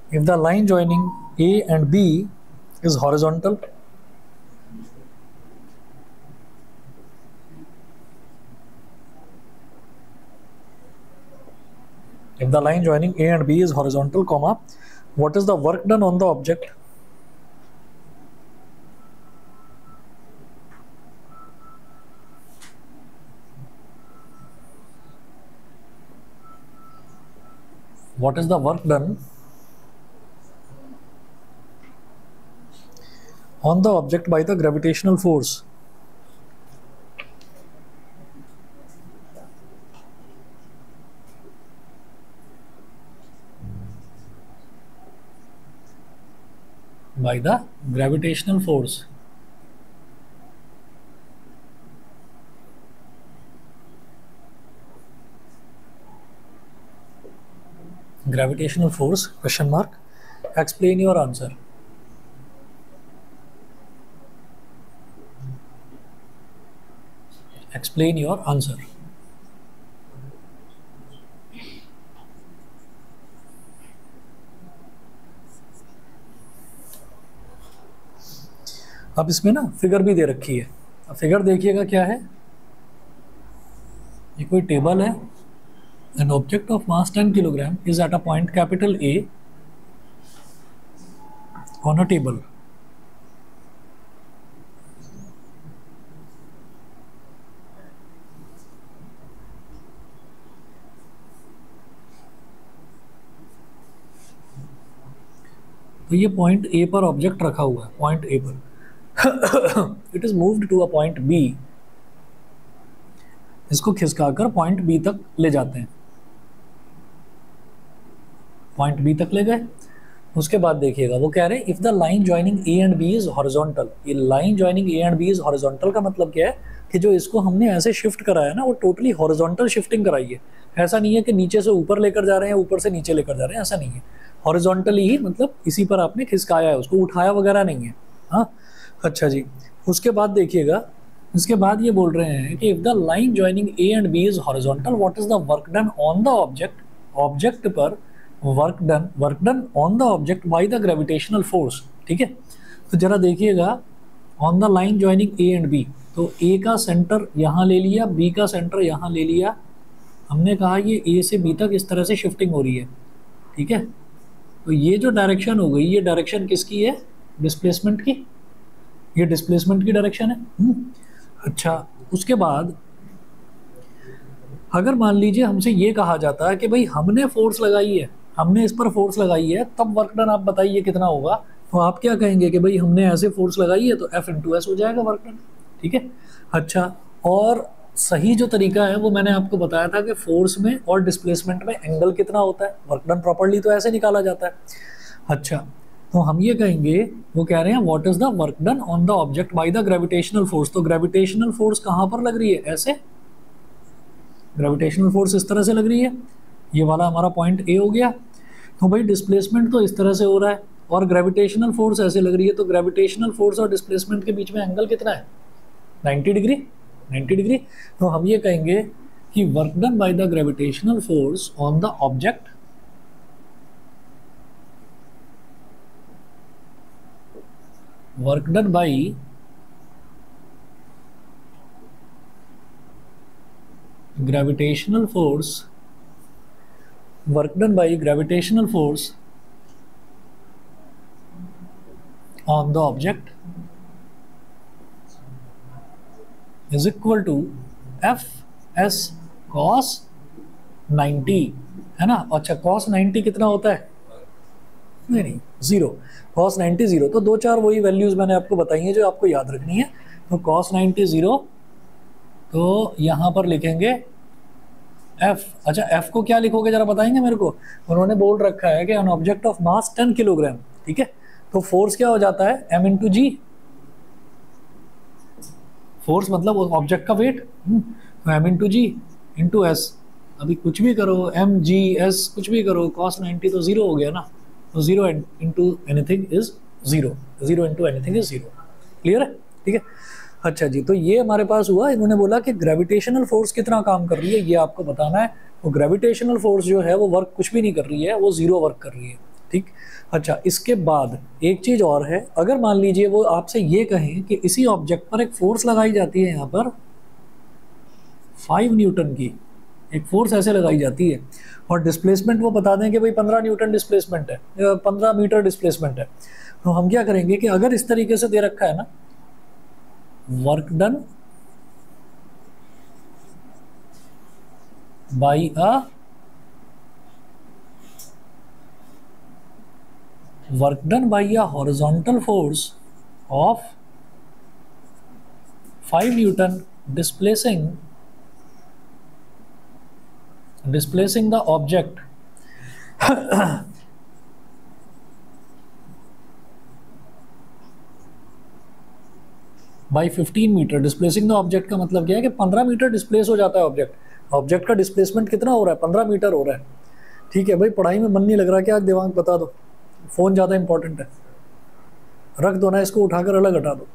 If the line joining A and B is horizontal, if the line joining A and B is horizontal, comma, what is the work done on the object? What is the work done on the object by the gravitational force? By the gravitational force. Gravitational force, question mark. Explain your answer. Explain your answer. अब इसमें ना figure भी दे रखी है। अब figure देखिएगा क्या है, ये कोई टेबल है। An object of mass 10 kilogram is at a point capital A on a table. तो ये पॉइंट ए पर ऑब्जेक्ट रखा हुआ है, पॉइंट ए पर। It is moved to a point B. इसको खिसकाकर पॉइंट बी तक ले जाते हैं। पॉइंट बी तक ले गए, उसके बाद देखिएगा वो कह रहे हैं if the line joining A and B is horizontal. ये line joining A and B is horizontal का मतलब क्या है कि जो इसको हमने ऐसे शिफ्ट कराया ना, वो टोटली हॉरिजॉन्टल शिफ्टिंग कराई है। ऐसा नहीं है कि नीचे से ऊपर लेकर जा रहे हैं, ऊपर से नीचे लेकर जा रहे हैं, ऐसा नहीं है। हॉरिजॉन्टली ही मतलब इसी पर आपने खिसकाया है, उसको उठाया वगैरह नहीं है। हाँ, अच्छा जी। उसके बाद देखिएगा, इसके बाद ये बोल रहे हैं कि if the line joining A and B is horizontal, what is the work done on the object. Object पर work done on the object by the gravitational force. ठीक है, तो जरा देखिएगा on the line joining A and B, तो A का centre यहाँ ले लिया, बी का सेंटर यहाँ ले लिया। हमने कहा ये ए से बी तक इस तरह से शिफ्टिंग हो रही है। ठीक है, तो ये जो डायरेक्शन हो गई, ये डायरेक्शन किसकी है? डिस्प्लेसमेंट की। ये डिस्प्लेसमेंट की डायरेक्शन है। अच्छा, उसके बाद अगर मान लीजिए हमसे ये कहा जाता है कि भाई हमने फोर्स लगाई है, हमने इस पर फोर्स लगाई है, तब वर्क डन आप बताइए कितना होगा। तो आप क्या कहेंगे कि भाई हमने ऐसे फोर्स लगाई है तो F इंटू एस हो जाएगा वर्क डन। ठीक है, अच्छा, और सही जो तरीका है वो मैंने आपको बताया था कि फोर्स में और डिस्प्लेसमेंट में एंगल कितना होता है। वर्क डन प्रॉपर्ली तो ऐसे निकाला जाता है। अच्छा, तो हम ये कहेंगे, वो कह रहे हैं what is the work done on the object by the gravitational force. तो ग्रेविटेशनल फोर्स कहाँ पर लग रही है? ऐसे। ग्रेविटेशनल फोर्स इस तरह से लग रही है, ये वाला हमारा पॉइंट ए हो गया। तो भाई डिस्प्लेसमेंट तो इस तरह से हो रहा है और ग्रेविटेशनल फोर्स ऐसे लग रही है, तो ग्रेविटेशनल फोर्स और डिस्प्लेसमेंट के बीच में एंगल कितना है? 90 डिग्री। 90 डिग्री। तो हम ये कहेंगे कि work done by the gravitational force on the object work done by gravitational force, work done by gravitational force on the object is equal to F S cos 90, है ना। अच्छा, cos 90 कितना होता है? नहीं, जीरो। cos 90 zero. तो दो चार वही वैल्यूज मैंने आपको बताई हैं जो आपको याद रखनी है। तो cos 90 जीरो, तो यहाँ पर लिखेंगे F। अच्छा, F को क्या लिखोगे जरा बताएंगे मेरे को? उन्होंने बोल रखा है कि on object of mass 10 kilogram. ठीक है, तो फोर्स क्या हो जाता है? M इंटू जी। फोर्स मतलब ऑब्जेक्ट का वेट, तो M इंटू जी इंटू एस। अभी कुछ भी करो, M G S कुछ भी करो, cos 90 तो जीरो हो गया ना। तो zero into anything is zero, zero into anything is zero. Clear है? ठीक है, अच्छा जी। तो ये हमारे पास हुआ। इन्होंने बोला कि ग्रेविटेशनल फोर्स कितना काम कर रही है, ये आपको बताना है। तो ग्रेविटेशनल फोर्स जो है वो वर्क कुछ भी नहीं कर रही है, वो जीरो वर्क कर रही है। ठीक। अच्छा, इसके बाद एक चीज़ और है, अगर मान लीजिए वो आपसे ये कहें कि इसी ऑब्जेक्ट पर एक फोर्स लगाई जाती है, यहाँ पर 5 न्यूटन की एक फोर्स ऐसे लगाई जाती है, और डिस्प्लेसमेंट वो बता दें कि भाई 15 न्यूटन डिस्प्लेसमेंट है, 15 मीटर डिस्प्लेसमेंट है, तो हम क्या करेंगे कि अगर इस तरीके से दे रखा है ना, work done by a horizontal force of 5 newton displacing the object by 15 metre. Displacing the object का मतलब क्या है कि 15 मीटर डिस्प्लेस हो जाता है ऑब्जेक्ट का डिस्प्लेसमेंट कितना हो रहा है, 15 मीटर हो रहा है। ठीक है भाई, पढ़ाई में मन नहीं लग रहा क्या, दिमाग बता दो, फोन ज़्यादा इंपॉर्टेंट है, रख दो ना इसको, उठाकर अलग हटा दो।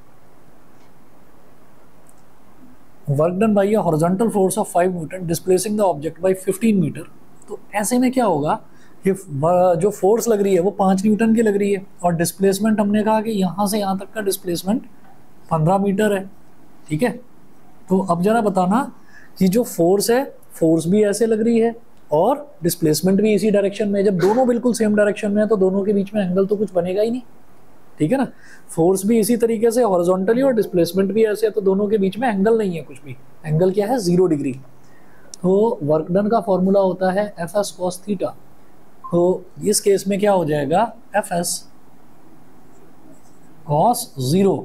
Work done by a horizontal force of 5 newton displacing the object by 15 metre. तो ऐसे में क्या होगा कि जो फोर्स लग रही है वो 5 न्यूटन की लग रही है, और डिस्प्लेसमेंट हमने कहा कि यहाँ से यहाँ तक का डिस्प्लेसमेंट 15 मीटर है। ठीक है, तो अब जरा बताना कि जो फोर्स है, फोर्स भी ऐसे लग रही है और डिस्प्लेसमेंट भी इसी डायरेक्शन में है। जब दोनों बिल्कुल सेम डायरेक्शन में है तो दोनों के बीच में एंगल तो कुछ बनेगा ही नहीं। ठीक है ना, फोर्स भी इसी तरीके से हॉरिजॉन्टली और डिस्प्लेसमेंट भी ऐसे है, तो दोनों के बीच में एंगल नहीं है कुछ भी। एंगल क्या है, 0 डिग्री। तो वर्क डन का फॉर्मूला होता है एफ एस कॉस थीटा। तो इस केस में क्या हो जाएगा, एफ एस कॉस 0।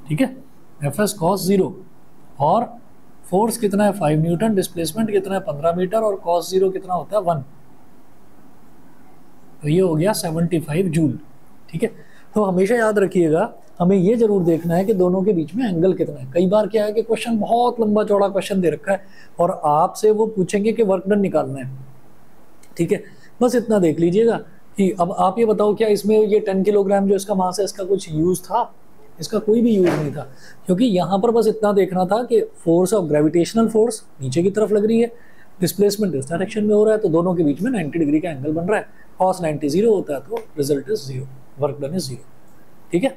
ठीक है, एफ एस कॉस 0, और फोर्स कितना है 5 न्यूटन, डिस्प्लेसमेंट कितना है 15 मीटर, और कॉस 0 कितना होता है 1। तो ये हो गया 75 जूल। ठीक है, तो हमेशा याद रखिएगा, हमें ये जरूर देखना है कि दोनों के बीच में एंगल कितना है। कई बार क्या है कि क्वेश्चन बहुत लंबा चौड़ा क्वेश्चन दे रखा है और आपसे वो पूछेंगे कि वर्क डन निकालना है। ठीक है, बस इतना देख लीजिएगा कि अब आप ये बताओ क्या इसमें ये 10 किलोग्राम जो इसका मास है, इसका कुछ यूज़ था? इसका कोई भी यूज़ नहीं था, क्योंकि यहाँ पर बस इतना देखना था कि फोर्स ऑफ ग्रेविटेशनल फोर्स नीचे की तरफ लग रही है, डिस्प्लेसमेंट इस डायरेक्शन में हो रहा है, तो दोनों के बीच में 90 डिग्री का एंगल बन रहा है। cos 90 0 होता है, तो result is 0, work done is 0। ठीक है,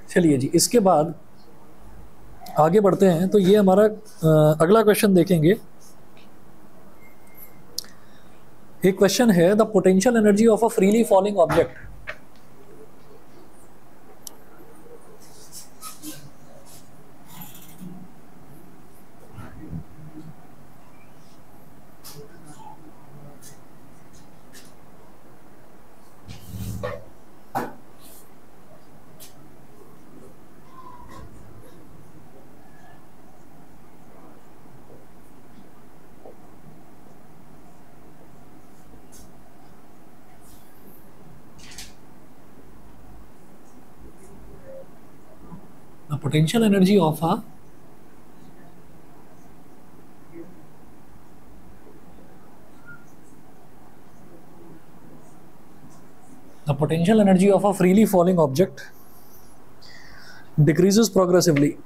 चलिए जी, इसके बाद आगे बढ़ते हैं। तो ये हमारा अगला क्वेश्चन देखेंगे। एक क्वेश्चन है, the potential energy of a freely falling object. The potential energy of a freely falling object decreases progressively.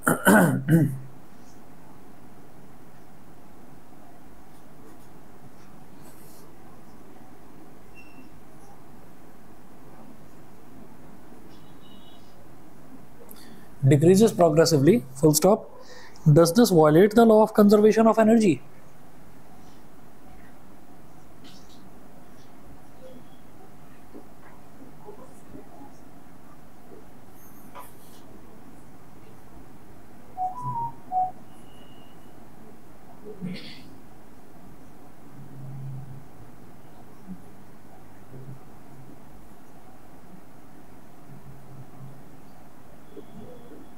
Decreases progressively, full stop. Does this violate the law of conservation of energy?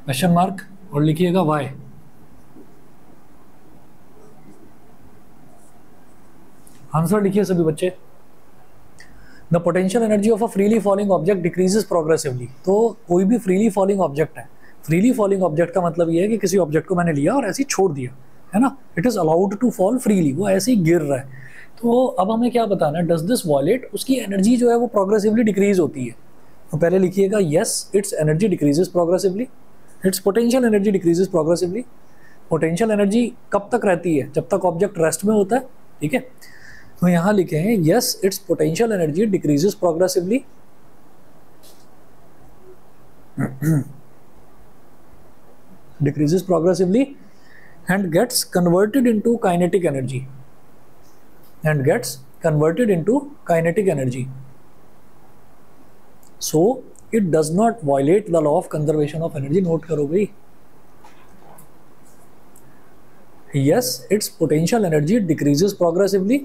Question mark और लिखिएगा Y. Answer लिखिए सभी बच्चे। The potential energy of a freely falling object decreases progressively. तो कोई भी freely falling object है, freely falling object का मतलब ये है कि किसी ऑब्जेक्ट को मैंने लिया और ऐसे ही छोड़ दिया, है ना, it is allowed to fall freely, वो ऐसे ही गिर रहा है। तो अब हमें क्या बताना है, डज दिस वॉयलेट, उसकी एनर्जी जो है वो प्रोग्रेसिवली डिक्रीज होती है। तो पहले लिखिएगा yes, it's energy decreases progressively, it's potential energy decreases progressively. Potential energy कब तक रहती है, जब तक ऑब्जेक्ट रेस्ट में होता है। ठीक है, तो यहाँ लिखे हैं yes it's potential energy decreases progressively and gets converted into kinetic energy so it does not violate the law of conservation of energy. Note करो भाई, yes its potential energy decreases progressively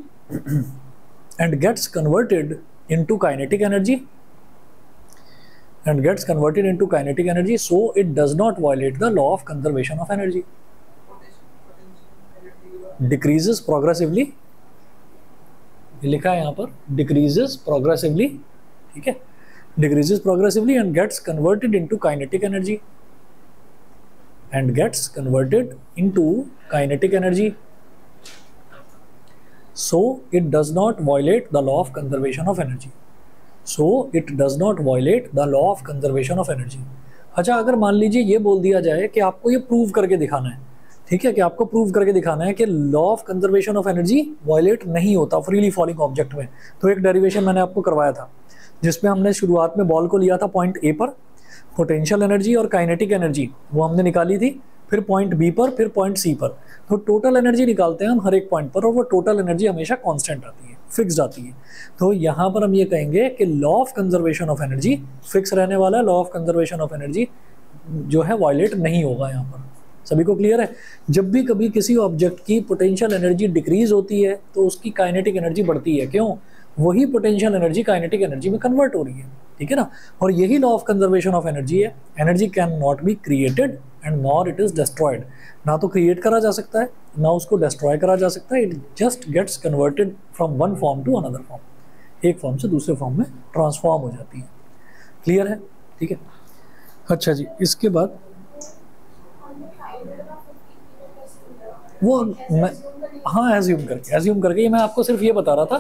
and gets converted into kinetic energy so it does not violate the law of conservation of energy. decreases progressively लिखा है यहाँ पर, decreases progressively, ठीक है, decreases progressively and gets converted into kinetic energy so it does not violate the law of conservation of energy. अच्छा, अगर मान लीजिए ये बोल दिया जाए कि आपको ये प्रूव करके दिखाना है, ठीक है, कि आपको प्रूव करके दिखाना है कि law of conservation of energy violate नहीं होता फ्रीली फॉलिंग ऑब्जेक्ट में, तो एक डेरिवेशन मैंने आपको करवाया था जिसमें हमने शुरुआत में बॉल को लिया था पॉइंट ए पर, पोटेंशियल एनर्जी और काइनेटिक एनर्जी वो हमने निकाली थी, फिर पॉइंट बी पर, फिर पॉइंट सी पर, तो टोटल एनर्जी निकालते हैं हम हर एक पॉइंट पर और वो टोटल एनर्जी हमेशा कांस्टेंट आती है, फिक्स्ड आती है। तो यहाँ पर हम ये कहेंगे कि law of conservation of energy fix रहने वाला है, law of conservation of energy जो है वायलेट नहीं होगा। यहाँ पर सभी को क्लियर है? जब भी कभी किसी ऑब्जेक्ट की पोटेंशियल एनर्जी डिक्रीज होती है तो उसकी काइनेटिक एनर्जी बढ़ती है, क्यों? वही पोटेंशियल एनर्जी काइनेटिक एनर्जी में कन्वर्ट हो रही है, ठीक है ना। और यही law of conservation of energy है, energy can not be created and nor it is destroyed. ना तो क्रिएट करा जा सकता है, ना उसको डिस्ट्रॉय करा जा सकता है, it just gets converted from one form to another form, एक फॉर्म से दूसरे फॉर्म में ट्रांसफॉर्म हो जाती है। क्लियर है? ठीक है। अच्छा जी, इसके बाद वो मैं हाँ एज्यूम करके ये मैं आपको सिर्फ ये बता रहा था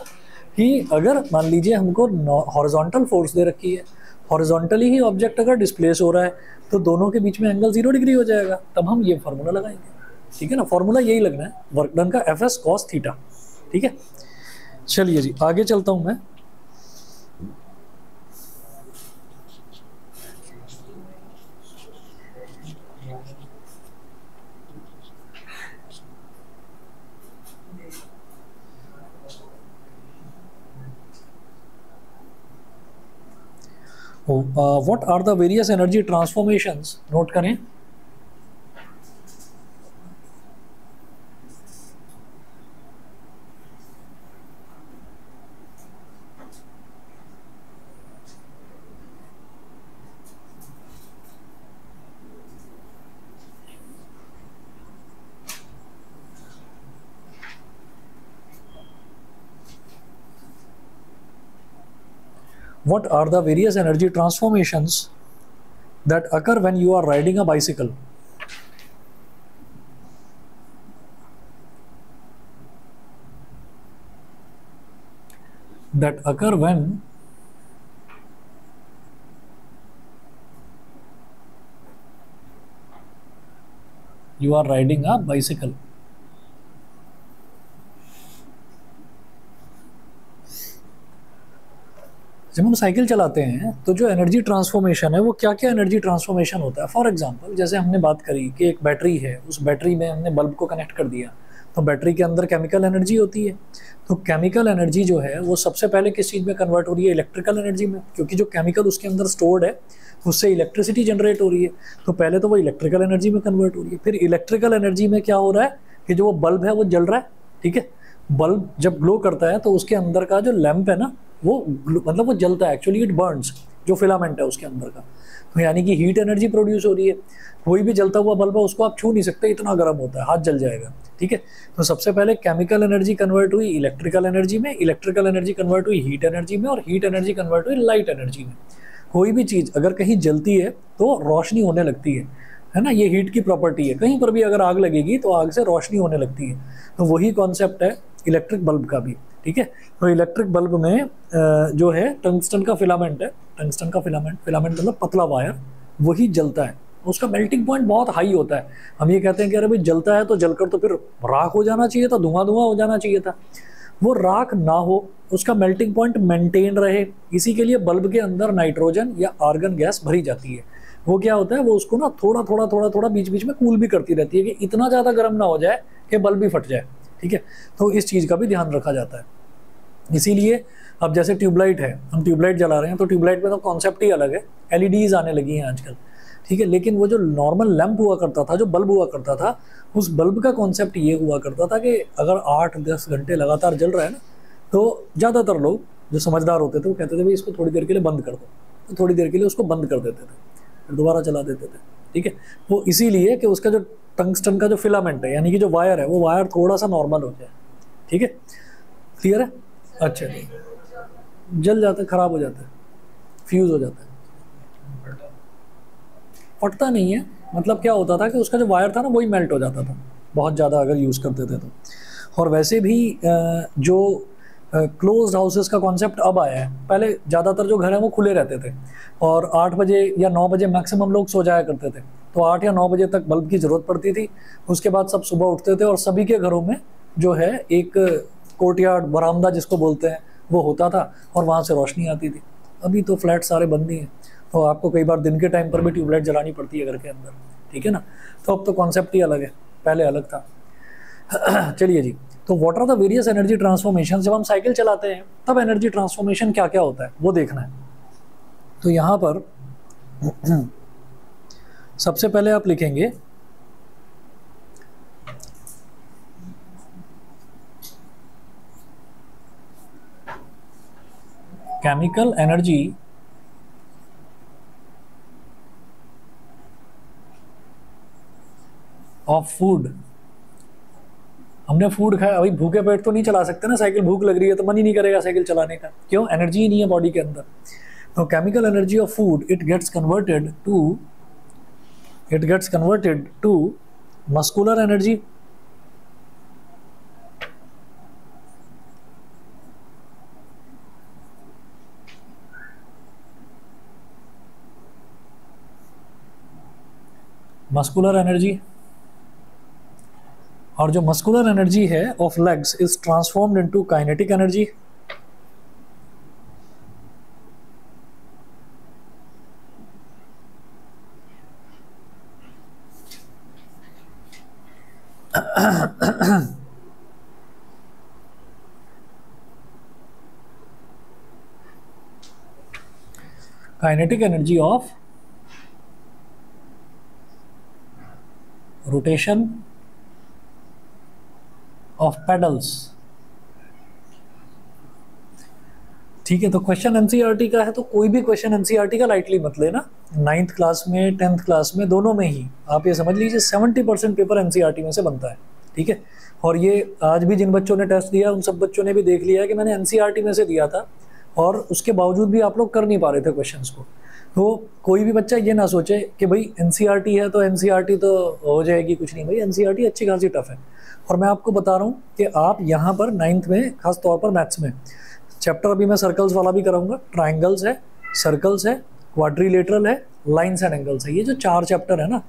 कि अगर मान लीजिए हमको हॉरिजॉन्टल फोर्स दे रखी है, हॉरिजॉन्टली ही ऑब्जेक्ट अगर डिस्प्लेस हो रहा है तो दोनों के बीच में एंगल 0 डिग्री हो जाएगा, तब हम ये फार्मूला लगाएंगे, ठीक है ना। फार्मूला यही लगना है, वर्क डन का एफ एस कॉस थीटा, ठीक है। चलिए जी, आगे चलता हूं मैं। What are the various energy transformations? Note करें। What are the various energy transformations that occur when you are riding a bicycle? That occur when you are riding a bicycle. जब हम साइकिल चलाते हैं तो जो एनर्जी ट्रांसफॉर्मेशन है वो क्या क्या एनर्जी ट्रांसफॉर्मेशन होता है। फॉर एग्जांपल, जैसे हमने बात करी कि एक बैटरी है, उस बैटरी में हमने बल्ब को कनेक्ट कर दिया, तो बैटरी के अंदर केमिकल एनर्जी होती है। तो केमिकल एनर्जी जो है वो सबसे पहले किस चीज़ में कन्वर्ट हो रही है? इलेक्ट्रिकल एनर्जी में, क्योंकि जो केमिकल उसके अंदर स्टोर्ड है उससे इलेक्ट्रिसिटी जनरेट हो रही है। तो पहले तो वो इलेक्ट्रिकल एनर्जी में कन्वर्ट हो रही है। फिर इलेक्ट्रिकल एनर्जी में क्या हो रहा है कि जो वो बल्ब है वो जल रहा है, ठीक है। बल्ब जब ग्लो करता है तो उसके अंदर का जो लैंप है ना वो मतलब वो जलता है, एक्चुअली इट बर्न्स, जो फिलामेंट है उसके अंदर का। तो यानी कि हीट एनर्जी प्रोड्यूस हो रही है। कोई भी जलता हुआ बल्ब है उसको आप छू नहीं सकते, इतना गर्म होता है, हाथ जल जाएगा, ठीक है। तो सबसे पहले केमिकल एनर्जी कन्वर्ट हुई इलेक्ट्रिकल एनर्जी में, इलेक्ट्रिकल एनर्जी कन्वर्ट हुई हीट एनर्जी में, और हीट एनर्जी कन्वर्ट हुई लाइट एनर्जी में। कोई भी चीज़ अगर कहीं जलती है तो रोशनी होने लगती है ना, ये हीट की प्रॉपर्टी है। कहीं पर भी अगर आग लगेगी तो आग से रोशनी होने लगती है। तो वही कॉन्सेप्ट है इलेक्ट्रिक बल्ब का भी, ठीक है। तो इलेक्ट्रिक बल्ब में जो है टंगस्टन का फिलामेंट है, टंगस्टन का फिलामेंट मतलब पतला वायर, वही जलता है। उसका मेल्टिंग पॉइंट बहुत हाई होता है। हम ये कहते हैं कि अरे भाई जलता है तो जलकर तो फिर राख हो जाना चाहिए था, धुआं हो जाना चाहिए था। वो राख ना हो, उसका मेल्टिंग पॉइंट मेंटेन रहे, इसी के लिए बल्ब के अंदर नाइट्रोजन या आर्गन गैस भरी जाती है। वो क्या होता है, वो उसको ना थोड़ा थोड़ा थोड़ा थोड़ा बीच बीच में कूल भी करती रहती है कि इतना ज़्यादा गर्म ना हो जाए कि बल्ब भी फट जाए, ठीक है। तो इस चीज़ का भी ध्यान रखा जाता है। इसीलिए अब जैसे ट्यूबलाइट है, हम ट्यूबलाइट जला रहे हैं तो ट्यूबलाइट में तो कॉन्सेप्ट ही अलग है, एलईडीज आने लगी हैं आजकल, ठीक है। लेकिन वो जो नॉर्मल लैंप हुआ करता था, जो बल्ब हुआ करता था, उस बल्ब का कॉन्सेप्ट ये हुआ करता था कि अगर 8-10 घंटे लगातार जल रहा है ना, तो ज़्यादातर लोग जो समझदार होते थे वो कहते थे भाई इसको थोड़ी देर के लिए बंद कर दो, तो थोड़ी देर के लिए उसको बंद कर देते थे, फिर दोबारा चला देते थे, ठीक है। वो इसीलिए कि उसका जो टंगस्टन का जो फिलामेंट है, यानी कि जो वायर है, वो वायर थोड़ा सा नॉर्मल हो जाए, ठीक है। क्लियर है? अच्छा, जल जाता है, खराब हो जाता है, फ्यूज हो जाता है, फटता नहीं है। मतलब क्या होता था कि उसका जो वायर था ना वही मेल्ट हो जाता था, बहुत ज़्यादा अगर यूज़ करते थे तो। और वैसे भी जो क्लोज्ड हाउसेस का कॉन्सेप्ट अब आया है, पहले ज़्यादातर जो घर हैं वो खुले रहते थे और 8 बजे या 9 बजे मैक्सिमम लोग सो जाया करते थे, तो 8 या 9 बजे तक बल्ब की ज़रूरत पड़ती थी। उसके बाद सब सुबह उठते थे और सभी के घरों में जो है एक कोर्टयार्ड, बरामदा जिसको बोलते हैं, वो होता था और वहाँ से रोशनी आती थी। अभी तो फ्लैट सारे बंद ही हैं, तो आपको कई बार दिन के टाइम पर भी ट्यूबलाइट जलानी पड़ती है घर के अंदर, ठीक है ना। तो अब तो कॉन्सेप्ट ही अलग है, पहले अलग था। चलिए जी, तो what are the various energy transformation. जब हम साइकिल चलाते हैं तब एनर्जी ट्रांसफॉर्मेशन क्या क्या होता है वो देखना है। तो यहाँ पर सबसे पहले आप लिखेंगे केमिकल एनर्जी ऑफ फूड। हमने फूड खाया, अभी भूखे पेट तो नहीं चला सकते ना साइकिल, भूख लग रही है तो मन ही नहीं करेगा साइकिल चलाने का, क्यों, एनर्जी ही नहीं है बॉडी के अंदर। तो chemical energy of food it gets converted to muscular energy, muscular energy. और जो मस्कुलर एनर्जी है of legs is transformed into kinetic energy. Kinetic energy of rotation of pedals, ठीक है। तो क्वेश्चन एनसीईआरटी का है, तो कोई भी क्वेश्चन एनसीईआरटी का लाइटली मत लेना। 9th क्लास में 10th क्लास में दोनों में ही आप ये समझ लीजिए 70% पेपर एनसीईआरटी में से बनता है, ठीक है। और ये आज भी जिन बच्चों ने टेस्ट दिया उन सब बच्चों ने भी देख लिया है कि मैंने एनसीईआरटी में से दिया था और उसके बावजूद भी आप लोग कर नहीं पा रहे थे क्वेश्चंस को। तो कोई भी बच्चा ये ना सोचे कि भाई एनसीईआरटी है तो एनसीईआरटी तो हो जाएगी, कुछ नहीं भाई, एनसीईआरटी अच्छी खासी टफ है। और मैं आपको बता रहा हूँ कि आप यहाँ पर 9th में खास तौर पर मैथ्स में चैप्टर अभी मैं सर्कल्स वाला भी कराऊंगा, ट्राइंगल्स है, सर्कल्स है, क्वाड्रिलेटरल है, लाइन्स एंड एंगल्स है, ये जो 4 चैप्टर है ना,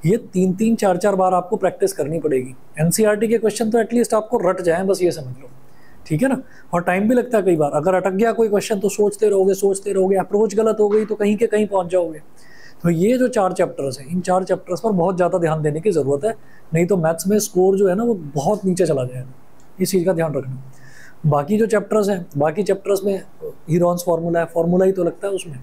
ये 3-3, 4-4 बार आपको प्रैक्टिस करनी पड़ेगी। एनसीईआरटी के क्वेश्चन तो एटलीस्ट आपको रट जाएं, बस ये समझ लो, ठीक है ना। और टाइम भी लगता है कई बार, अगर अटक गया कोई क्वेश्चन तो सोचते रहोगे, अप्रोच गलत हो गई तो कहीं के कहीं पहुंच जाओगे। तो ये जो 4 चैप्टर्स हैं, इन 4 चैप्टर्स पर बहुत ज़्यादा ध्यान देने की ज़रूरत है, नहीं तो मैथ्स में स्कोर जो है ना वो बहुत नीचे चला जाएगा, इस चीज़ का ध्यान रखना। बाकी जो चैप्टर्स हैं, बाकी चैप्टर्स में हीरोन्स फार्मूला है, फार्मूला ही तो लगता है उसमें,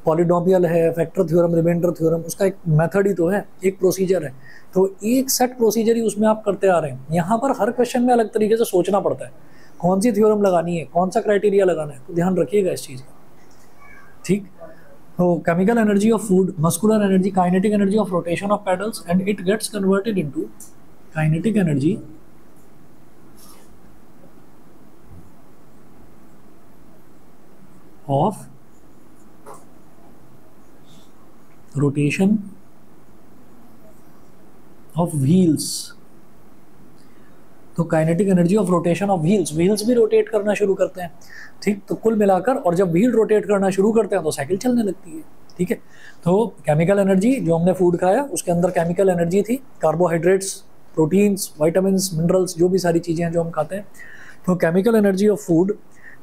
पॉलिनोमियल है, फैक्टर थ्योरम, रिमाइंडर थ्योरम, उसका एक मेथड ही तो है, एक प्रोसीजर है। तो एक सेट प्रोसीजर ही उसमें आप करते आ रहे हैं। यहाँ पर हर क्वेश्चन में अलग तरीके से सोचना पड़ता है, कौन सी थ्योरम लगानी है, कौन सा क्राइटेरिया लगाना है, तो ध्यान रखिएगा इस चीज़ का, ठीक। तो chemical energy of food, muscular energy, kinetic energy of rotation of pedals and it gets converted into kinetic energy of rotation of wheels. तो kinetic energy of rotation of wheels, wheels भी रोटेट करना शुरू करते हैं, ठीक। तो कुल मिलाकर, और जब व्हील रोटेट करना शुरू करते हैं तो साइकिल चलने लगती है, ठीक है। तो केमिकल एनर्जी, जो हमने फूड खाया उसके अंदर केमिकल एनर्जी थी, कार्बोहाइड्रेट्स, प्रोटीन्स, विटामिन्स, मिनरल्स, जो भी सारी चीज़ें हैं जो हम खाते हैं, तो chemical energy of food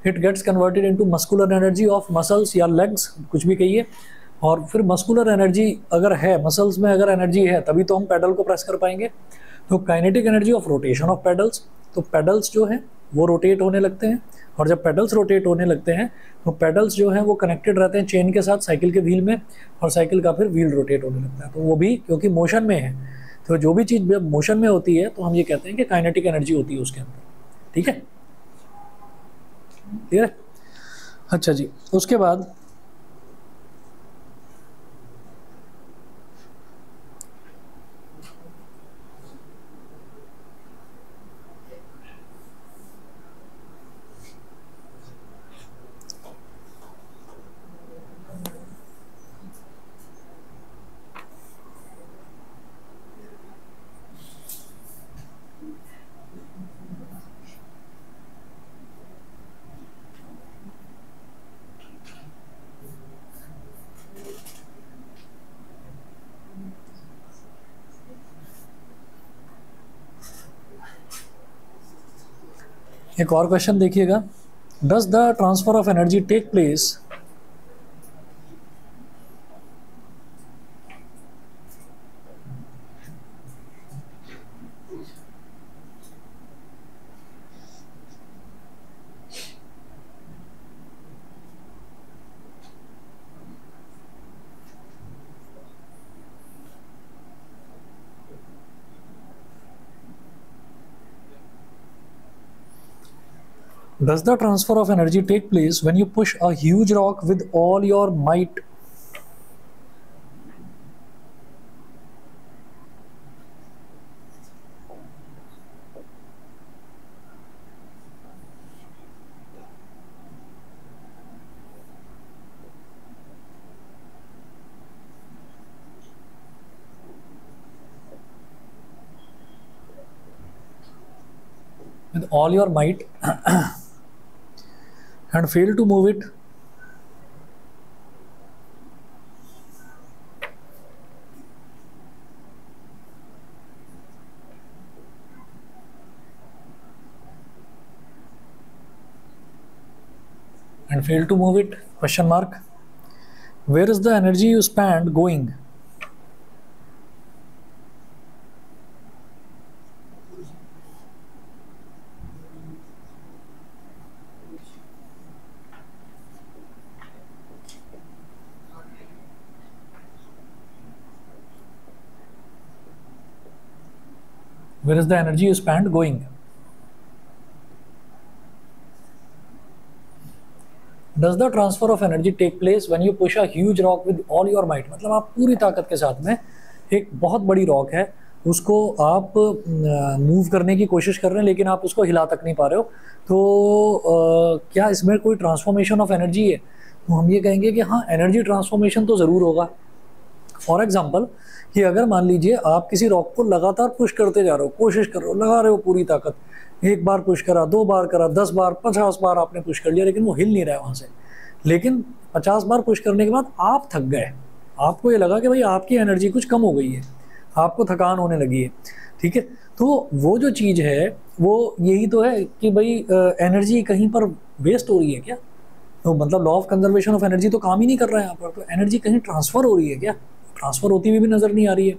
it gets converted into muscular energy of muscles या लेग्स, कुछ भी कहिए। और फिर मस्कुलर एनर्जी अगर है, मसल्स में अगर एनर्जी है तभी तो हम पेडल को प्रेस कर पाएंगे। तो kinetic energy of rotation of pedals, तो पेडल्स जो है वो रोटेट होने लगते हैं, और जब पेडल्स रोटेट होने लगते हैं तो पेडल्स जो हैं वो कनेक्टेड रहते हैं चेन के साथ साइकिल के व्हील में, और साइकिल का फिर व्हील रोटेट होने लगता है। तो वो भी क्योंकि मोशन में है, तो जो भी चीज़ जब मोशन में होती है तो हम ये कहते हैं कि काइनेटिक एनर्जी होती है उसके अंदर। ठीक है, क्लियर है? अच्छा जी, उसके बाद एक और क्वेश्चन देखिएगा, does the transfer of energy take place Does the transfer of energy take place when you push a huge rock with all your might? With all your might and fail to move it, question mark, where is the energy you spent going? Where is the energy you spent going? Does the transfer of energy take place when you push a huge rock with all your might? मतलब आप पूरी ताकत के साथ में एक बहुत बड़ी रॉक है, उसको आप मूव करने की कोशिश कर रहे हैं लेकिन आप उसको हिला तक नहीं पा रहे हो, तो क्या इसमें कोई ट्रांसफॉर्मेशन ऑफ एनर्जी है? तो हम ये कहेंगे कि हाँ, एनर्जी ट्रांसफॉर्मेशन तो ज़रूर होगा। फॉर एग्जाम्पल कि अगर मान लीजिए आप किसी रॉक को लगातार पुश करते जा रहे हो, कोशिश कर रहे हो, लगा रहे हो पूरी ताकत, एक बार पुश करा, 2 बार करा, 10 बार, 50 बार आपने पुश कर लिया, लेकिन वो हिल नहीं रहा है वहाँ से। लेकिन 50 बार पुश करने के बाद आप थक गए, आपको ये लगा कि भाई आपकी एनर्जी कुछ कम हो गई है, आपको थकान होने लगी है। ठीक है, तो वो जो चीज़ है वो यही तो है कि भाई एनर्जी कहीं पर वेस्ट हो रही है क्या? तो मतलब law of conservation of energy तो काम ही नहीं कर रहा है यहाँ पर, तो एनर्जी कहीं ट्रांसफ़र हो रही है क्या? ट्रांसफ़र होती हुई भी नज़र नहीं आ रही है।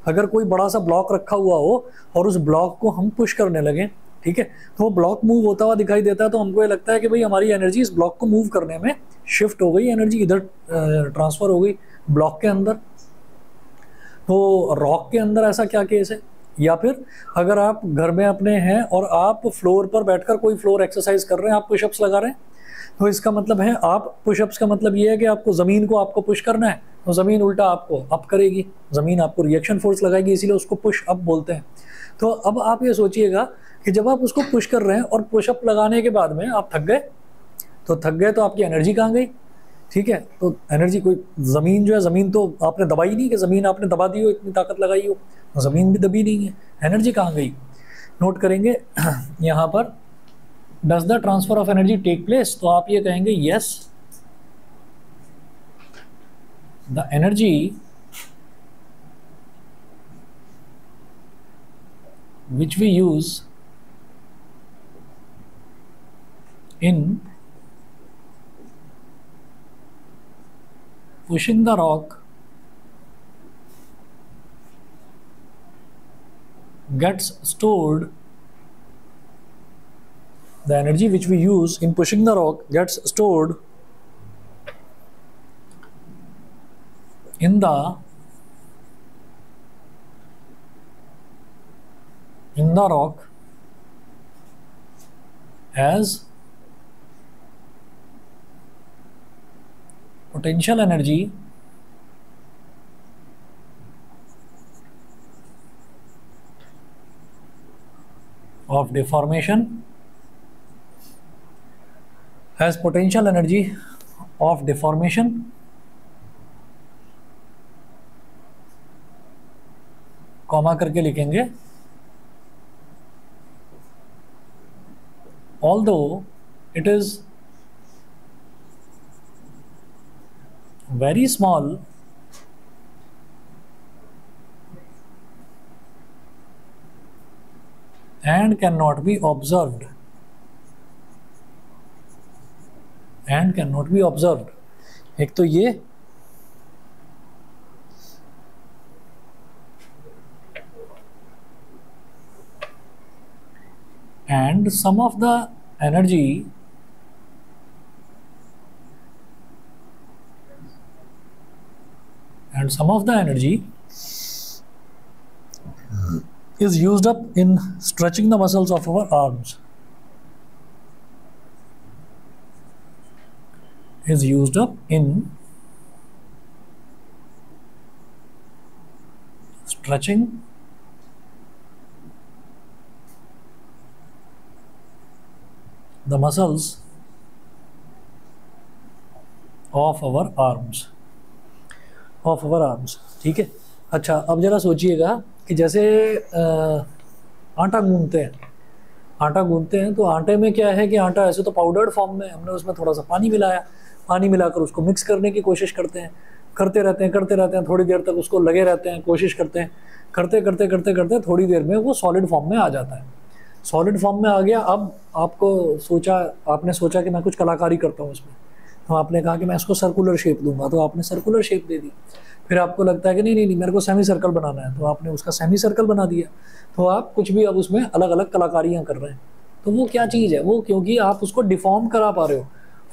अगर कोई बड़ा सा ब्लॉक रखा हुआ हो और उस ब्लॉक को हम पुश करने लगें, ठीक है, तो वो ब्लॉक मूव होता हुआ दिखाई देता है, तो हमको ये लगता है कि भाई हमारी एनर्जी इस ब्लॉक को मूव करने में शिफ्ट हो गई, एनर्जी इधर ट्रांसफ़र हो गई ब्लॉक के अंदर। तो रॉक के अंदर ऐसा क्या केस है? या फिर अगर आप घर में अपने हैं और आप फ्लोर पर बैठकर कोई फ्लोर एक्सरसाइज कर रहे हैं, आप पुशअप्स लगा रहे हैं, तो इसका मतलब है आप पुशअप्स का मतलब ये है कि आपको ज़मीन को आपको पुश करना है, तो ज़मीन उल्टा आपको अप करेगी, ज़मीन आपको रिएक्शन फोर्स लगाएगी, इसीलिए उसको पुश अप बोलते हैं। तो अब आप ये सोचिएगा कि जब आप उसको पुश कर रहे हैं और पुशअप लगाने के बाद में आप थक गए, तो आपकी एनर्जी कहाँ गई? ठीक है, तो एनर्जी कोई ज़मीन जो है, ज़मीन तो आपने दबाई नहीं कि ज़मीन आपने दबा दी हो, इतनी ताकत लगाई हो, तो ज़मीन भी दबी नहीं है, एनर्जी कहाँ गई? नोट करेंगे यहाँ पर, does the transfer of energy take place? तो आप ये कहेंगे yes, the energy which we use in pushing the rock gets stored, the energy which we use in pushing the rock gets stored in the rock as potential energy of deformation, as potential energy of deformation comma करके लिखेंगे, although it is very small and cannot be observed, and cannot be observed. एक तो ये, and some of the energy is used up in stretching the muscles of our arms, is used up in stretching the muscles of our arms, of our arms. ठीक है. अच्छा, अब जरा सोचिएगा कि जैसे आटा गूंथते हैं तो आटे में क्या है कि आटा ऐसे तो पाउडर्ड फॉर्म में, हमने उसमें थोड़ा सा पानी मिलाया, पानी मिलाकर उसको मिक्स करने की कोशिश करते हैं, करते रहते हैं, थोड़ी देर तक उसको लगे रहते हैं, कोशिश करते हैं, करते थोड़ी देर में वो सॉलिड फॉर्म में आ जाता है. सॉलिड फॉर्म में आ गया. अब आपने सोचा कि मैं कुछ कलाकारी करता हूँ इसमें, तो आपने कहा कि मैं इसको सर्कुलर शेप दूंगा, तो आपने सर्कुलर शेप दे दी. फिर आपको लगता है कि नहीं मेरे को सेमी सर्कल बनाना है, तो आपने उसका सेमी सर्कल बना दिया. तो आप कुछ भी अब उसमें अलग अलग कलाकारियाँ कर रहे हैं. तो वो क्या चीज़ है? वो क्योंकि आप उसको डिफॉर्म करा पा रहे हो,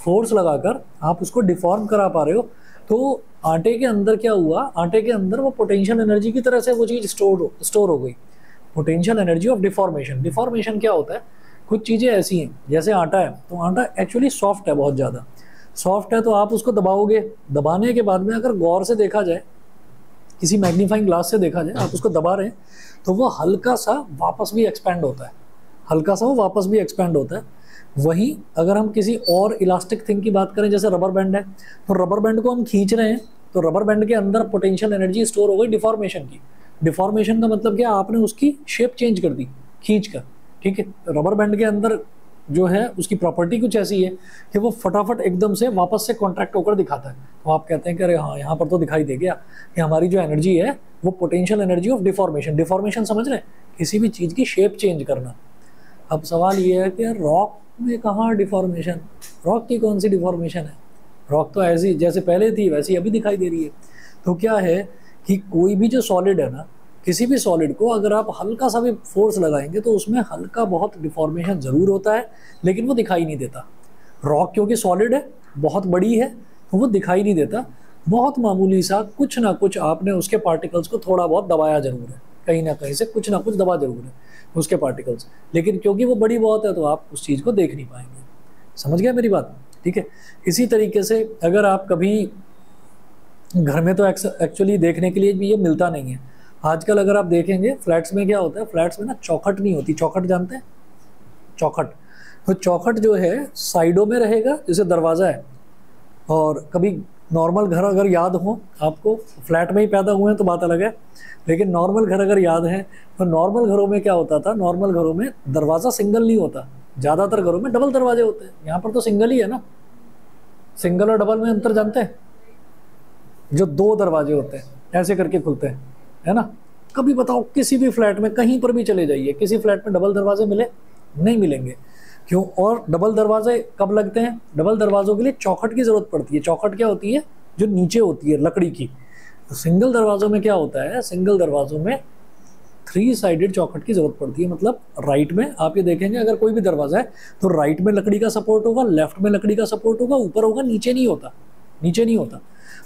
फोर्स लगाकर आप उसको डिफॉर्म करा पा रहे हो. तो आटे के अंदर क्या हुआ? आटे के अंदर वो पोटेंशियल एनर्जी की तरह से वो चीज़ स्टोर हो गई. Potential energy of deformation. Deformation क्या होता है? कुछ चीज़ें ऐसी हैं, जैसे आटा है, तो आटा एक्चुअली सॉफ्ट है, बहुत ज़्यादा सॉफ्ट है. तो आप उसको दबाओगे, दबाने के बाद में अगर गौर से देखा जाए, किसी मैग्नीफाइंग ग्लास से देखा जाए, आप उसको दबा रहे हैं तो वो हल्का सा वापस भी एक्सपेंड होता है, वहीं अगर हम किसी और इलास्टिक थिंग की बात करें, जैसे रबर बैंड है, तो रबर बैंड को हम खींच रहे हैं, तो रबर बैंड के अंदर पोटेंशियल एनर्जी स्टोर हो गई डिफॉर्मेशन की. डिफॉर्मेशन का मतलब क्या? आपने उसकी शेप चेंज कर दी खींच कर. ठीक है. रबर बैंड के अंदर जो है उसकी प्रॉपर्टी कुछ ऐसी है कि वो फटाफट एकदम से वापस से कॉन्ट्रैक्ट होकर दिखाता है. तो आप कहते हैं कि अरे हाँ, यहाँ पर तो दिखाई दे गया कि हमारी जो एनर्जी है वो potential energy of deformation. Deformation समझ रहे हैं? किसी भी चीज़ की शेप चेंज करना. अब सवाल ये है कि रॉक में कहाँ डिफॉर्मेशन? रॉक की कौन सी डिफॉर्मेशन है? रॉक तो ऐसी जैसे पहले थी वैसी अभी दिखाई दे रही है. तो क्या है कि कोई भी जो सॉलिड है ना, किसी भी सॉलिड को अगर आप हल्का सा भी फोर्स लगाएंगे तो उसमें हल्का बहुत डिफॉर्मेशन ज़रूर होता है, लेकिन वो दिखाई नहीं देता. रॉक क्योंकि सॉलिड है, बहुत बड़ी है, तो वो दिखाई नहीं देता. बहुत मामूली सा कुछ ना कुछ आपने उसके पार्टिकल्स को थोड़ा बहुत दबाया ज़रूर है, कहीं ना कहीं से कुछ ना कुछ दबा ज़रूर है उसके पार्टिकल्स, लेकिन क्योंकि वो बड़ी बहुत है तो आप उस चीज़ को देख नहीं पाएंगे. समझ गया मेरी बात? ठीक है. इसी तरीके से अगर आप कभी घर में, तो एक्चुअली देखने के लिए भी ये मिलता नहीं है आजकल. अगर आप देखेंगे फ्लैट्स में क्या होता है, फ्लैट्स में ना चौखट नहीं होती. चौखट जानते हैं? चौखट. तो चौखट जो है साइडों में रहेगा, जैसे दरवाज़ा है. और कभी नॉर्मल घर अगर याद हो आपको, फ्लैट में ही पैदा हुए हैं तो बात अलग है, लेकिन नॉर्मल घर अगर याद है तो नॉर्मल घरों में क्या होता था? नॉर्मल घरों में दरवाज़ा सिंगल नहीं होता, ज़्यादातर घरों में डबल दरवाजे होते हैं. यहाँ पर तो सिंगल ही है ना. सिंगल और डबल में अंतर जानते हैं? जो दो दरवाजे होते हैं ऐसे करके खुलते हैं, है ना. कभी बताओ किसी भी फ्लैट में कहीं पर भी चले जाइए, किसी फ्लैट में डबल दरवाजे मिले? नहीं मिलेंगे. क्यों? और डबल दरवाजे कब लगते हैं? डबल दरवाजों के लिए चौखट की जरूरत पड़ती है। चौखट क्या होती है? जो नीचे होती है लकड़ी की। तो सिंगल दरवाजों में क्या होता है? सिंगल दरवाजों में 3 साइडेड चौखट की जरूरत पड़ती है। मतलब राइट में आप ये देखेंगे अगर कोई भी दरवाजा है तो राइट में लकड़ी का सपोर्ट होगा, लेफ्ट में लकड़ी का सपोर्ट होगा, ऊपर होगा, नीचे नहीं होता, नीचे नहीं होता।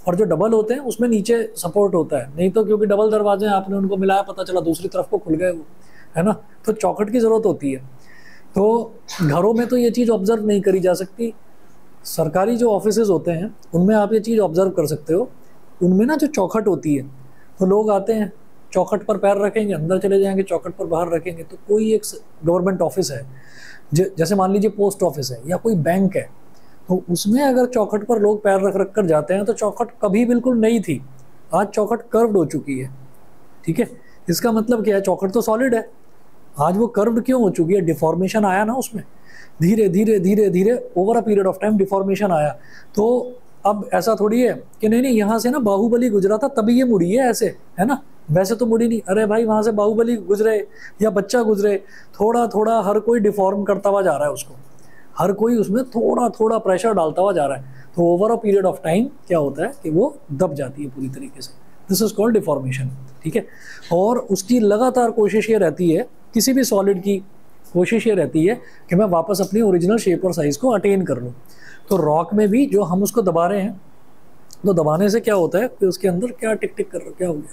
और जो डबल होते हैं उसमें नीचे सपोर्ट होता है। नहीं तो क्योंकि डबल दरवाजे हैं, आपने उनको मिलाया, पता चला दूसरी तरफ को खुल गए वो, है ना। तो चौखट की जरूरत होती है। तो घरों में तो ये चीज़ ऑब्जर्व नहीं करी जा सकती। सरकारी जो ऑफिसेज होते हैं उनमें आप ये चीज़ ऑब्जर्व कर सकते हो। उनमें ना जो चौखट होती है, तो लोग आते हैं, चौखट पर पैर रखेंगे, अंदर चले जाएंगे, चौखट पर बाहर रखेंगे। तो कोई एक गवर्नमेंट ऑफिस है, जैसे मान लीजिए पोस्ट ऑफिस है या कोई बैंक है, तो उसमें अगर चौखट पर लोग पैर रख रख कर जाते हैं तो चौखट कभी बिल्कुल नहीं थी, आज चौखट कर्व्ड हो चुकी है। ठीक है, इसका मतलब क्या है? चौखट तो सॉलिड है, आज वो कर्व्ड क्यों हो चुकी है? डिफॉर्मेशन आया ना उसमें, धीरे धीरे धीरे धीरे over a period of time deformation आया। तो अब ऐसा थोड़ी है कि नहीं नहीं यहाँ से ना बाहुबली गुजरा था तभी ये मुड़ी है ऐसे, है ना, वैसे तो मुड़ी नहीं। अरे भाई वहाँ से बाहुबली गुजरे या बच्चा गुजरे, थोड़ा थोड़ा हर कोई डिफॉर्म करता हुआ जा रहा है उसको, हर कोई उसमें थोड़ा थोड़ा प्रेशर डालता हुआ जा रहा है। तो over a period of time क्या होता है कि वो दब जाती है पूरी तरीके से। This is called deformation. ठीक है, और उसकी लगातार कोशिश ये रहती है, किसी भी सॉलिड की कोशिश ये रहती है कि मैं वापस अपनी ओरिजिनल शेप और साइज को अटेन कर लूँ। तो रॉक में भी जो हम उसको दबा रहे हैं, तो दबाने से क्या होता है कि उसके अंदर क्या टिक टिक कर रहा है, क्या हो गया।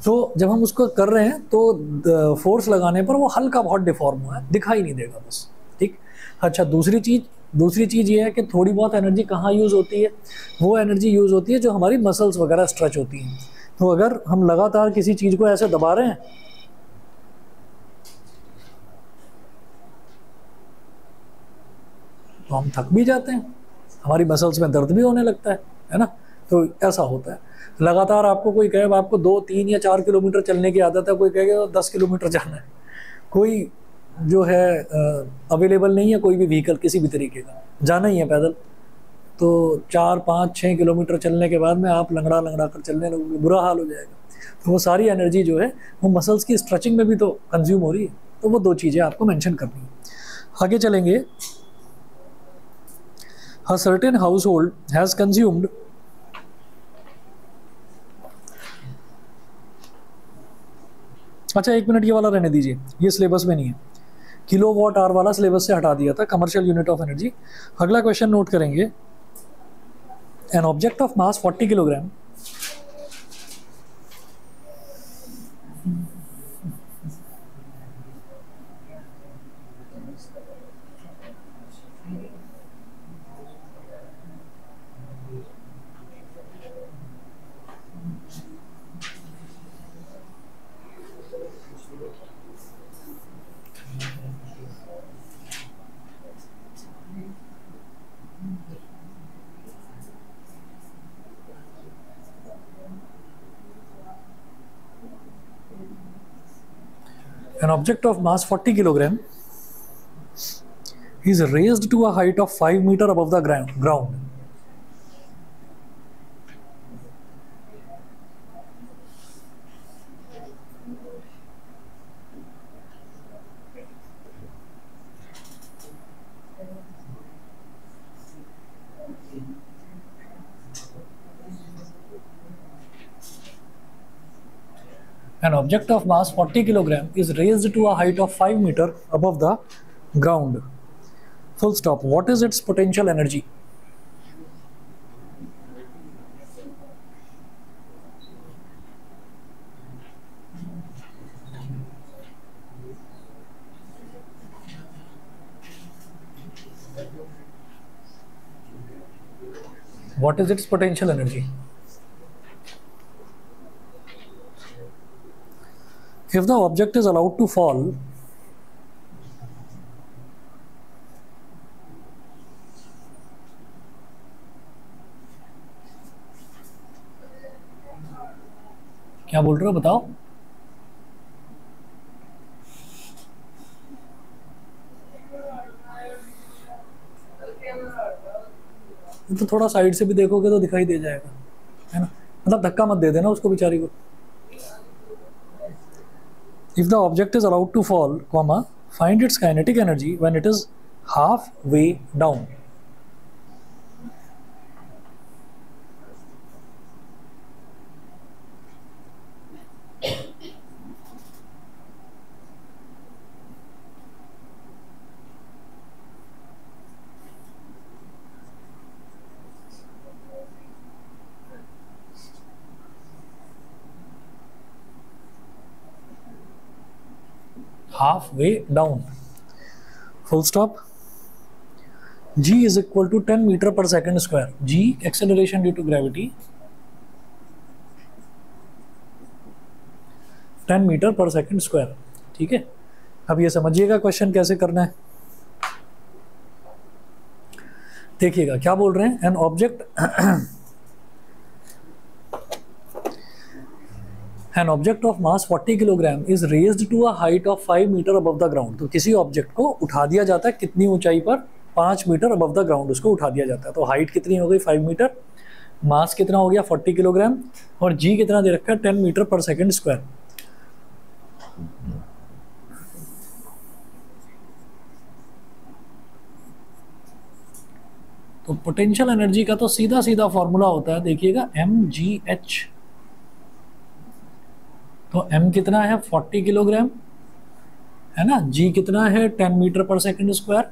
तो जब हम उसको कर रहे हैं तो फोर्स लगाने पर वो हल्का बहुत डिफॉर्म हुआ है, दिखाई नहीं देगा बस। ठीक, अच्छा दूसरी चीज़ ये है कि थोड़ी बहुत एनर्जी कहाँ यूज़ होती है? वो एनर्जी यूज़ होती है जो हमारी मसल्स वगैरह स्ट्रेच होती हैं। तो अगर हम लगातार किसी चीज़ को ऐसे दबा रहे हैं तो हम थक भी जाते हैं, हमारी मसल्स में दर्द भी होने लगता है ना। तो ऐसा होता है। लगातार आपको कोई कहे आपको 2, 3 या 4 किलोमीटर चलने की आदत है, कोई कहेगा 10 किलोमीटर जाना है, कोई जो है अवेलेबल नहीं है कोई भी व्हीकल किसी भी तरीके का, जाना ही है पैदल, तो 4, 5, 6 किलोमीटर चलने के बाद में आप लंगड़ा लंगड़ा कर चलने लगोगे, बुरा हाल हो जाएगा। तो वो सारी एनर्जी जो है वो मसल्स की स्ट्रेचिंग में भी तो कंज्यूम हो रही है। तो वो 2 चीज़ें आपको मेंशन करनी है। आगे चलेंगे। A certain household has consumed अच्छा 1 मिनट ये वाला रहने दीजिए, ये सिलेबस में नहीं है। किलोवाट आवर वाला सिलेबस से हटा दिया था, कमर्शियल यूनिट ऑफ एनर्जी। अगला क्वेश्चन नोट करेंगे। An object of mass 40 kilogram An object of mass 40 kilogram is raised to a height of 5 meter above the ground. An object of mass 40 kilogram is raised to a height of 5 meter above the ground. Full stop. What is its potential energy? What is its potential energy? If the object is allowed to fall, क्या बोल रहे हो बताओ? तो थोड़ा side से भी देखोगे तो दिखाई दे जाएगा, है ना। मतलब धक्का मत दे देना उसको बेचारी को। If the object is allowed to fall, comma, find its kinetic energy when it is half way down. Half way down, full stop. g is equal to 10 metre per second square. g acceleration due to gravity 10 metre per second square. ठीक है, अब ये समझिएगा question कैसे करना है। देखिएगा क्या बोल रहे हैं, an object An object of mass 40 kilogram is raised to a height of 5 metre above the ground। तो किसी ऑब्जेक्ट को उठा दिया जाता है कितनी ऊंचाई पर, 5 मीटर above the ground उसको उठा दिया जाता है। तो हाइट कितनी हो गई 5 मीटर, मास कितना हो गया 40 किलोग्राम, और जी कितना दे रखा है 10 मीटर पर सेकेंड स्क्वायर। तो पोटेंशियल एनर्जी का तो सीधा सीधा फॉर्मूला होता है, देखिएगा mgh। तो m कितना है 40 किलोग्राम है ना, g कितना है 10 मीटर पर सेकेंड स्क्वायर,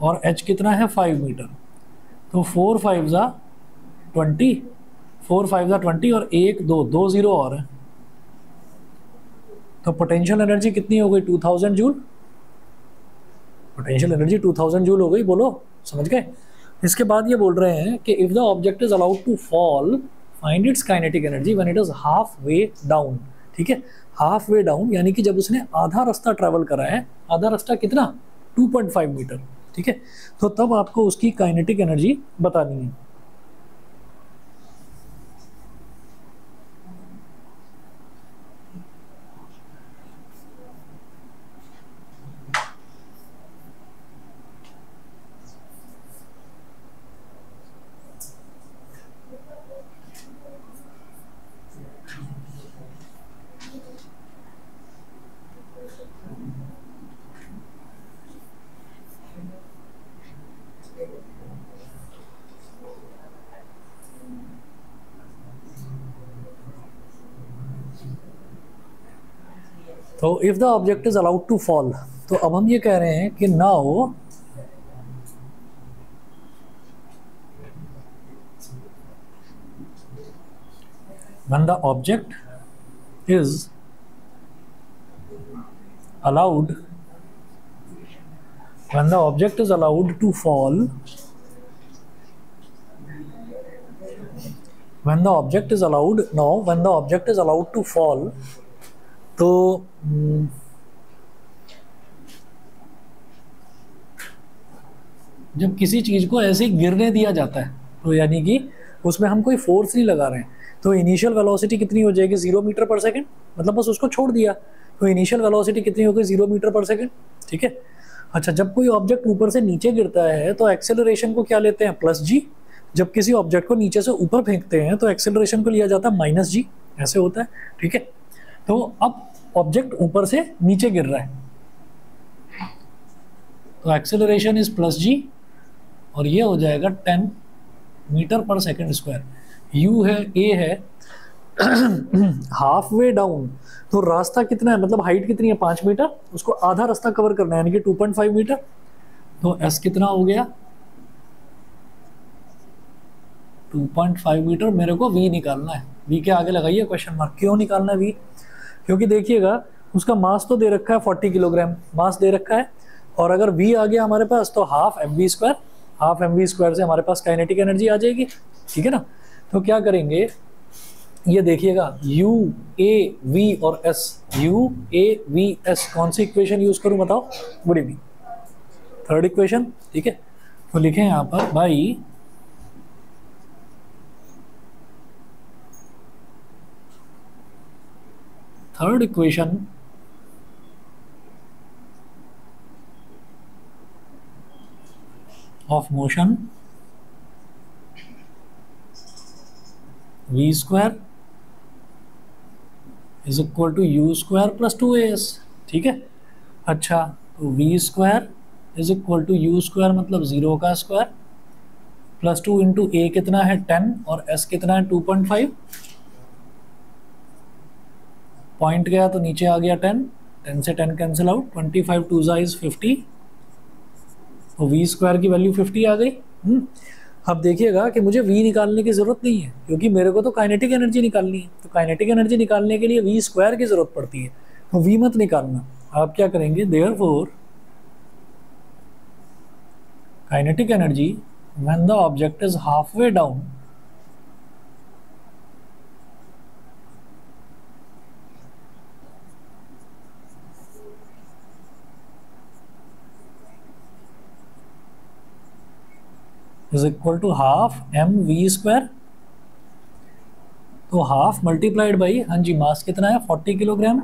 और h कितना है 5 मीटर। तो 4 5 जा 20, 4 5 जा 20 और 1 2 2 जीरो और है। तो पोटेंशियल एनर्जी कितनी हो गई 2000 जूल। पोटेंशियल एनर्जी 2000 जूल हो गई, बोलो समझ गए। इसके बाद ये बोल रहे हैं कि if the object is allowed to fall find its kinetic energy when it is half way down. ठीक है, हाफ वे डाउन यानी कि जब उसने आधा रास्ता ट्रैवल करा है, आधा रास्ता कितना 2.5 मीटर। ठीक है, तो तब आपको उसकी काइनेटिक एनर्जी बतानी है। तो if the object is allowed to fall, तो अब हम ये कह रहे हैं कि now when the object is allowed to fall, when the object is allowed to fall, तो जब किसी चीज को ऐसे ही गिरने दिया जाता है, तो यानी कि उसमें हम कोई फोर्स नहीं लगा रहे हैं, तो इनिशियल वेलोसिटी कितनी हो जाएगी 0 मीटर पर सेकंड, मतलब बस उसको छोड़ दिया, तो इनिशियल वेलोसिटी कितनी हो गई 0 मीटर पर सेकंड। ठीक है, अच्छा जब कोई ऑब्जेक्ट ऊपर से नीचे गिरता है तो एक्सेलरेशन को क्या लेते हैं +g। जब किसी ऑब्जेक्ट को नीचे से ऊपर फेंकते हैं तो एक्सेलरेशन को लिया जाता है -g, ऐसे होता है। ठीक है, तो अब ऑब्जेक्ट ऊपर से नीचे गिर रहा है, तो एक्सेलरेशन इज +g, और ये हो जाएगा 10 metre per second square. u है, a है, हाफ वे डाउन, तो रास्ता कितना है, मतलब हाइट कितनी है 5 मीटर, उसको आधा रास्ता कवर करना है यानी कि 2.5 मीटर। तो s कितना हो गया 2.5 मीटर। मेरे को v निकालना है, v के आगे लगाइए क्वेश्चन मार्क। क्यों निकालना है v, क्योंकि देखिएगा उसका मास तो दे रखा है 40 किलोग्राम मास दे रखा है, और अगर v आ गया हमारे पास तो हाफ mv स्क्वायर से हमारे पास काइनेटिक एनर्जी आ जाएगी। ठीक है ना, तो क्या करेंगे, ये देखिएगा u a v और s, u a v s, कौन सी इक्वेशन यूज करूं बताओ, बड़ी भी थर्ड इक्वेशन। ठीक है, तो लिखें यहाँ पर भाई third equation of motion v square is equal to u square plus 2as। ठीक है, अच्छा, तो v square is equal to u square मतलब 0 का स्क्वायर प्लस 2 इंटू ए कितना है 10 और एस कितना है 2.5, पॉइंट गया तो नीचे आ गया 10, 10 से 10 कैंसिल आउट, 25 टू ज़ा इज 50, तो वी स्क्वायर की वैल्यू 50 आ गई। अब देखिएगा कि मुझे वी निकालने की ज़रूरत नहीं है क्योंकि मेरे को तो काइनेटिक एनर्जी निकालनी है, तो काइनेटिक एनर्जी निकालने के लिए वी स्क्वायर की ज़रूरत पड़ती है, तो वी मत निकालना। आप क्या करेंगे, therefore kinetic energy when the object is half way down is equal to half m v square, तो हाफ मल्टीप्लाइड बाई, हाँ जी मास कितना है 40 किलोग्राम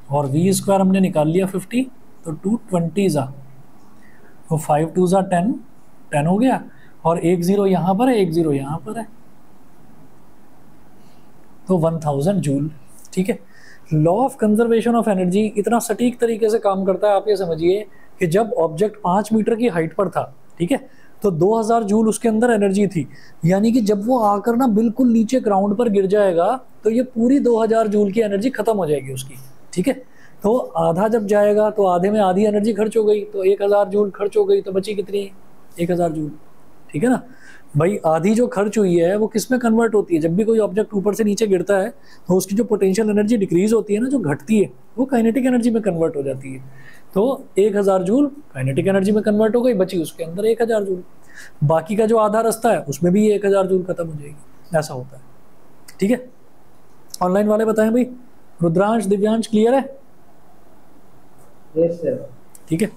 और वी स्क्वायर हमने निकाल लिया 50, तो 220 ज़ा, तो 5 2 ज़ा 10, 10 हो गया और एक ज़ीरो यहाँ पर है, एक ज़ीरो यहाँ पर है, तो 1000 जूल। ठीक है, law of conservation of energy इतना सटीक तरीके से काम करता है, आप ये समझिए कि जब ऑब्जेक्ट 5 मीटर की हाइट पर था, ठीक है, तो 2000 जूल उसके अंदर एनर्जी थी, यानी कि जब वो आकर ना बिल्कुल नीचे ग्राउंड पर गिर जाएगा तो ये पूरी 2000 जूल की एनर्जी खत्म हो जाएगी उसकी। ठीक है, तो आधा जब जाएगा तो आधे में आधी एनर्जी खर्च हो गई, तो 1000 जूल खर्च हो गई, तो बची कितनी, 1000 जूल। ठीक है ना भाई, आधी जो खर्च हुई है वो किस में कन्वर्ट होती है, जब भी कोई ऑब्जेक्ट ऊपर से नीचे गिरता है तो उसकी जो पोटेंशियल एनर्जी डिक्रीज होती है ना, जो घटती है, वो काइनेटिक एनर्जी में कन्वर्ट हो जाती है। तो 1000 जूल काइनेटिक एनर्जी में कन्वर्ट हो गई, बची उसके अंदर 1000 जूल, बाकी का जो आधा रास्ता है उसमें भी 1000 जूल खत्म हो जाएगी, ऐसा होता है। ठीक है, ऑनलाइन वाले बताएं भाई, रुद्रांश दिव्यांश क्लियर है? Yes sir. ठीक है,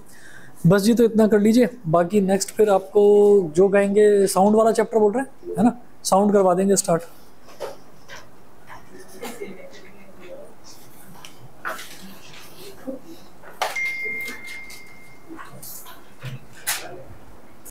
बस जी तो इतना कर लीजिए, बाकी नेक्स्ट फिर आपको जो कहेंगे साउंड वाला चैप्टर बोल रहे हैं है ना, साउंड करवा देंगे स्टार्ट।